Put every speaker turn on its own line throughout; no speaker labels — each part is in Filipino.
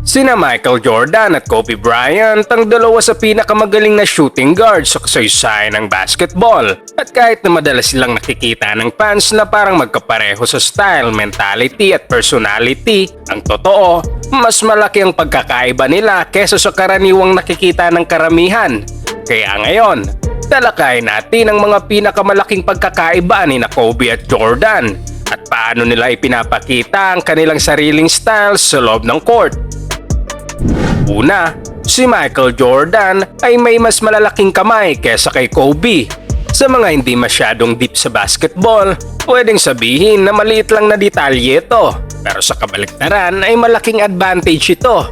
Sina Michael Jordan at Kobe Bryant ang dalawa sa pinakamagaling na shooting guard sa kasaysayan ng basketball. At kahit na madalas silang nakikita ng fans na parang magkapareho sa style, mentality at personality, ang totoo, mas malaki ang pagkakaiba nila kesa sa karaniwang nakikita ng karamihan. Kaya ngayon, talakayin natin ang mga pinakamalaking pagkakaiba ni Kobe at Jordan at paano nila ipinapakita ang kanilang sariling style sa loob ng court. Una, si Michael Jordan ay may mas malalaking kamay kesa kay Kobe. Sa mga hindi masyadong deep sa basketball, pwedeng sabihin na maliit lang na detalye ito, pero sa kabaliktaran ay malaking advantage ito.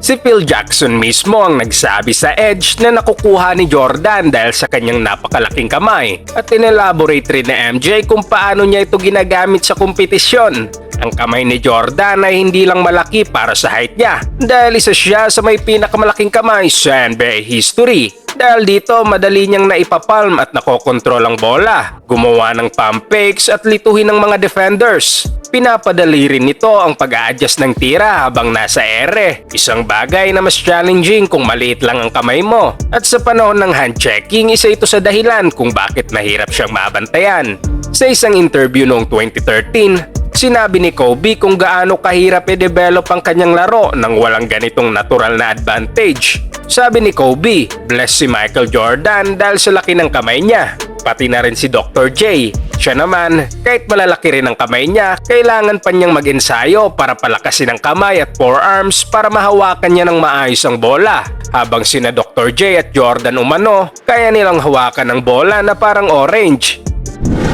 Si Phil Jackson mismo ang nagsabi sa Edge na nakukuha ni Jordan dahil sa kanyang napakalaking kamay at inelaborate rin ni MJ kung paano niya ito ginagamit sa kompetisyon. Ang kamay ni Jordan ay hindi lang malaki para sa height niya dahil isa siya sa may pinakamalaking kamay sa NBA history. Dahil dito madali niyang naipapalm at nakokontrol ang bola, gumawa ng pump fakes at lituhin ng mga defenders. Pinapadali rin nito ang pag-a-adjust ng tira habang nasa ere, isang bagay na mas challenging kung maliit lang ang kamay mo. At sa panahon ng hand-checking, isa ito sa dahilan kung bakit mahirap siyang mabantayan. Sa isang interview noong 2013, sinabi ni Kobe kung gaano kahirap i-develop ang kanyang laro nang walang ganitong natural na advantage. Sabi ni Kobe, bless si Michael Jordan dahil sa laki ng kamay niya. Pati na rin si Dr. J. Siya naman, kahit malalaki rin ang kamay niya, kailangan pa niyang mag-ensayo para palakasin ang kamay at forearms para mahawakan niya ng maayos ang bola. Habang sina Dr. J at Jordan umano, kaya nilang hawakan ang bola na parang orange.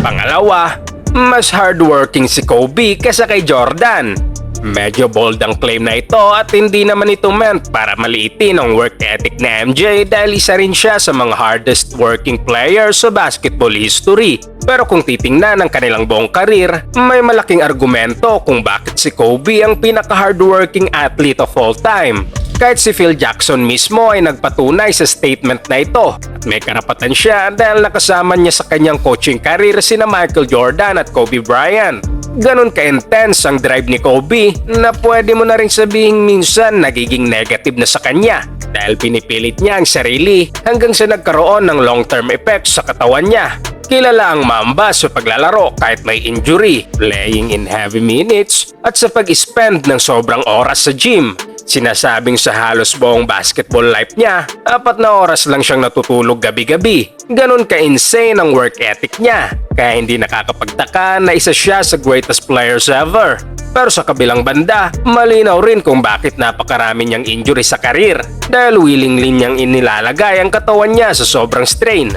Pangalawa, mas hardworking si Kobe kaysa kay Jordan. Medyo bold ang claim na ito at hindi naman ito meant para maliitin ang work ethic ni MJ dahil isa rin siya sa mga hardest working players sa basketball history. Pero kung titingnan ang kanilang buong karir, may malaking argumento kung bakit si Kobe ang pinaka-hardworking athlete of all time. Kahit si Phil Jackson mismo ay nagpatunay sa statement na ito at may karapatan siya dahil nakasama niya sa kanyang coaching career sina Michael Jordan at Kobe Bryant. Ganon ka-intense ang drive ni Kobe na pwede mo na rin sabihin minsan nagiging negative na sa kanya dahil pinipilit niya ang sarili hanggang sa nagkaroon ng long-term effects sa katawan niya. Kilala ang Mamba sa paglalaro kahit may injury, playing in heavy minutes at sa pag-spend ng sobrang oras sa gym. Sinasabing sa halos buong basketball life niya, 4 na oras lang siyang natutulog gabi-gabi. Ganon ka-insane ang work ethic niya, kaya hindi nakakapagtaka na isa siya sa greatest players ever. Pero sa kabilang banda, malinaw rin kung bakit napakarami niyang injury sa karir dahil willingly niyang inilalagay ang katawan niya sa sobrang strain.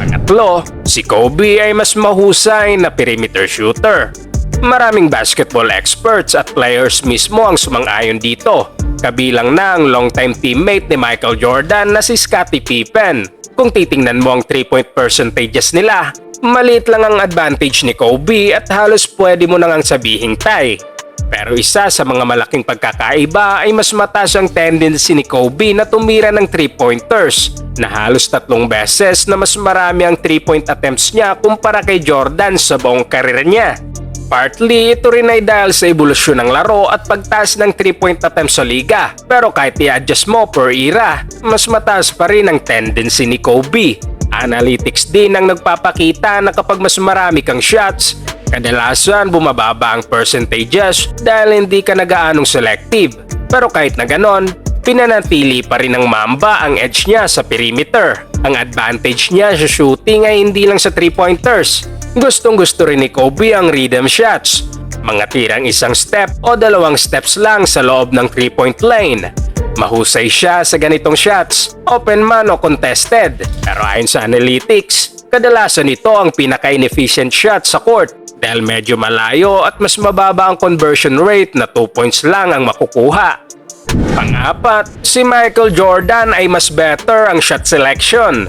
Pangatlo, si Kobe ay mas mahusay na perimeter shooter. Maraming basketball experts at players mismo ang sumang-ayon dito. Kabilang na ang longtime teammate ni Michael Jordan na si Scottie Pippen. Kung titingnan mo ang 3-point percentages nila, maliit lang ang advantage ni Kobe at halos pwede mo nang sabihing tie. Pero isa sa mga malaking pagkakaiba ay mas mataas ang tendency ni Kobe na tumira ng 3-pointers na halos 3 beses na mas marami ang 3-point attempts niya kumpara kay Jordan sa buong karir niya. Partly, ito rin ay dahil sa ebolusyon ng laro at pagtaas ng 3-point attempts sa liga. Pero kahit i-adjust mo per era, mas mataas pa rin ang tendency ni Kobe. Analytics din ang nagpapakita na kapag mas marami kang shots, kadalasan bumababa ang percentages dahil hindi ka nagaanong selective. Pero kahit na ganon, pinanatili pa rin ng Mamba ang edge niya sa perimeter. Ang advantage niya sa shooting ay hindi lang sa 3-pointers. Gustong-gusto rin ni Kobe ang rhythm shots, mga tirang isang step o 2 steps lang sa loob ng 3-point lane. Mahusay siya sa ganitong shots, open man o contested. Pero ayon sa analytics, kadalasan ito ang pinaka-inefficient shot sa court dahil medyo malayo at mas mababa ang conversion rate na 2 points lang ang makukuha. Pang-apat, si Michael Jordan ay mas better ang shot selection.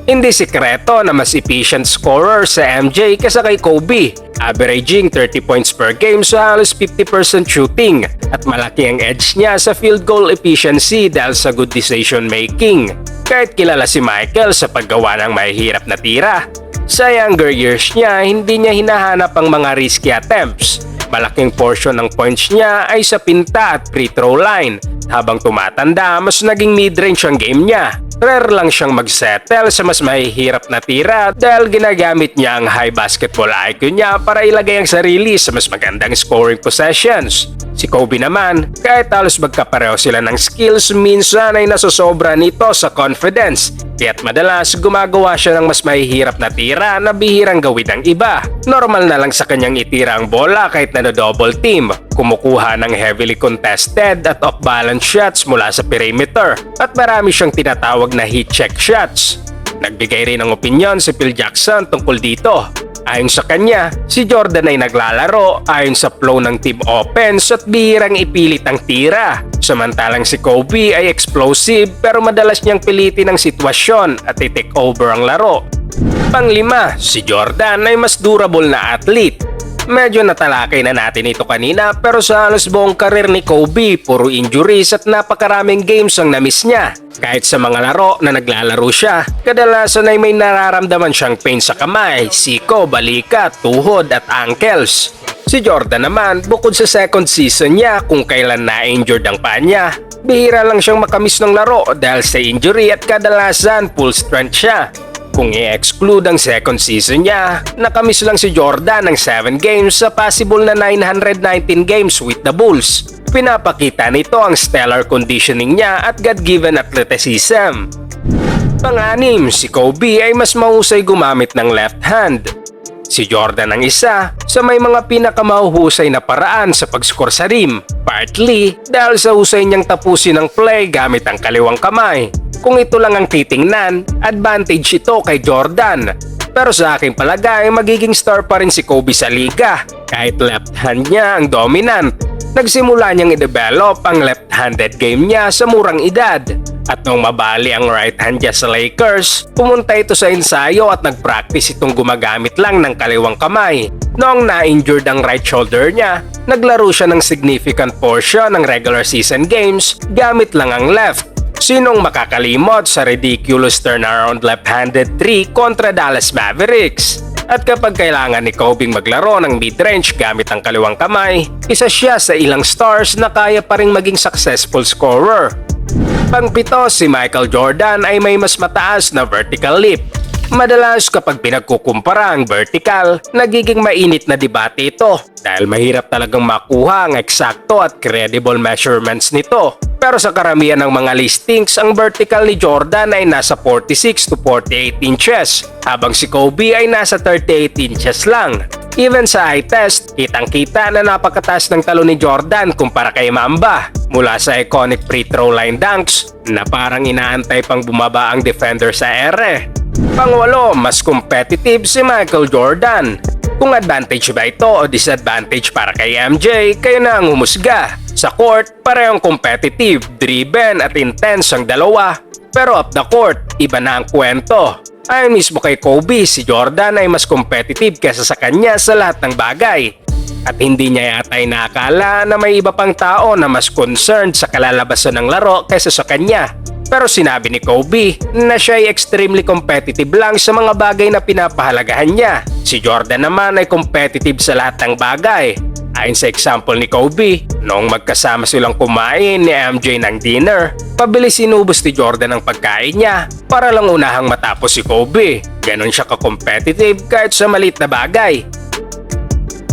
Hindi sikreto na mas efficient scorer sa MJ kaysa kay Kobe, averaging 30 points per game sa halos 50% shooting at malaki ang edge niya sa field goal efficiency dahil sa good decision making. Kahit kilala si Michael sa paggawa ng mahihirap na tira, sa younger years niya hindi niya hinahanap ang mga risky attempts. Malaking portion ng points niya ay sa pinta at free throw line. Habang tumatanda, mas naging mid-range ang game niya. Rare lang siyang mag-settle sa mas mahihirap na tira dahil ginagamit niya ang high basketball IQ niya para ilagay ang sarili sa mas magandang scoring possessions. Si Kobe naman, kahit halos magkapareho sila ng skills, minsan ay nasosobra nito sa confidence. Kaya't madalas gumagawa siya ng mas mahihirap na tira na bihirang gawin ng iba. Normal na lang sa kanyang itira ang bola kahit na double team. Kumukuha ng heavily contested at off-balance shots mula sa perimeter at marami siyang tinatawag na heat check shots. Nagbigay rin ng opinyon si Phil Jackson tungkol dito. Ayon sa kanya, si Jordan ay naglalaro ayon sa flow ng team offense at bihirang ipilit ang tira. Samantalang si Kobe ay explosive pero madalas niyang pilitin ang sitwasyon at i-take over ang laro. Panglima, si Jordan ay mas durable na athlete. Medyo natalakay na natin ito kanina pero sa halos buong karir ni Kobe, puro injuries at napakaraming games ang na-miss niya. Kahit sa mga laro na naglalaro siya, kadalasan ay may nararamdaman siyang pain sa kamay, siko, balikat, tuhod at ankles. Si Jordan naman, bukod sa second season niya kung kailan na-injured ang paa niya, bihira lang siyang makamiss ng laro dahil sa injury at kadalasan full strength siya. Kung i-exclude ang second season niya, nakamiss lang si Jordan ng 7 games sa possible na 919 games with the Bulls. Pinapakita nito ang stellar conditioning niya at God-given athleticism. Pang-anim, si Kobe ay mas mahusay gumamit ng left hand. Si Jordan ang isa sa may mga pinakamahuhusay na paraan sa pag-score sa rim, partly dahil sa husay niyang tapusin ang play gamit ang kaliwang kamay. Kung ito lang ang titingnan, advantage ito kay Jordan. Pero sa aking palagay, magiging star pa rin si Kobe sa liga kahit left hand niya ang dominant. Nagsimula niyang i-develop ang left-handed game niya sa murang edad. At nung mabali ang right hand niya sa Lakers, pumunta ito sa ensayo at nag-practice itong gumagamit lang ng kaliwang kamay. Noong na-injured ang right shoulder niya, naglaro siya ng significant portion ng regular season games gamit lang ang left. Sinong makakalimot sa ridiculous turnaround left-handed 3 kontra Dallas Mavericks? At kapag kailangan ni Kobe maglaro ng mid-range gamit ang kaliwang kamay, isa siya sa ilang stars na kaya pa ring maging successful scorer. Pang-pito, si Michael Jordan ay may mas mataas na vertical leap. Madalas kapag pinagkukumpara ang vertical, nagiging mainit na debate ito dahil mahirap talagang makuha ang eksakto at credible measurements nito. Pero sa karamihan ng mga listings, ang vertical ni Jordan ay nasa 46 to 48 inches, habang si Kobe ay nasa 38 inches lang. Even sa eye test, kitang-kita na napakataas ng talo ni Jordan kumpara kay Mamba. Mula sa iconic free throw line dunks na parang inaantay pang bumaba ang defender sa ere. Pang-walo, mas competitive si Michael Jordan. Kung advantage ba ito o disadvantage para kay MJ, kayo na ang humusga. Sa court, parehong competitive, driven at intense ang dalawa. Pero off the court, iba na ang kwento. Ayon mismo kay Kobe, si Jordan ay mas competitive kaysa sa kanya sa lahat ng bagay. At hindi niya yata inaakala na may iba pang tao na mas concerned sa kalalabasan ng laro kaysa sa kanya. Pero sinabi ni Kobe na siya ay extremely competitive lang sa mga bagay na pinapahalagahan niya. Si Jordan naman ay competitive sa lahat ng bagay. Ayon sa example ni Kobe, noong magkasama silang kumain ni MJ ng dinner, pabilis inubos ni Jordan ang pagkain niya para lang unahang matapos si Kobe. Ganon siya ka-competitive kahit sa maliit na bagay.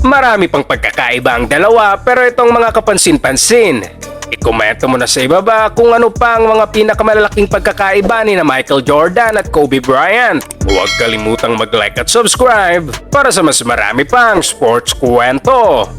Marami pang pagkakaiba ang dalawa pero itong mga kapansin-pansin. I-komento mo na sa ibaba kung ano pa ang mga pinakamalalaking pagkakaiba ni na Michael Jordan at Kobe Bryant. Huwag kalimutang mag-like at subscribe para sa mas marami pang sports kwento.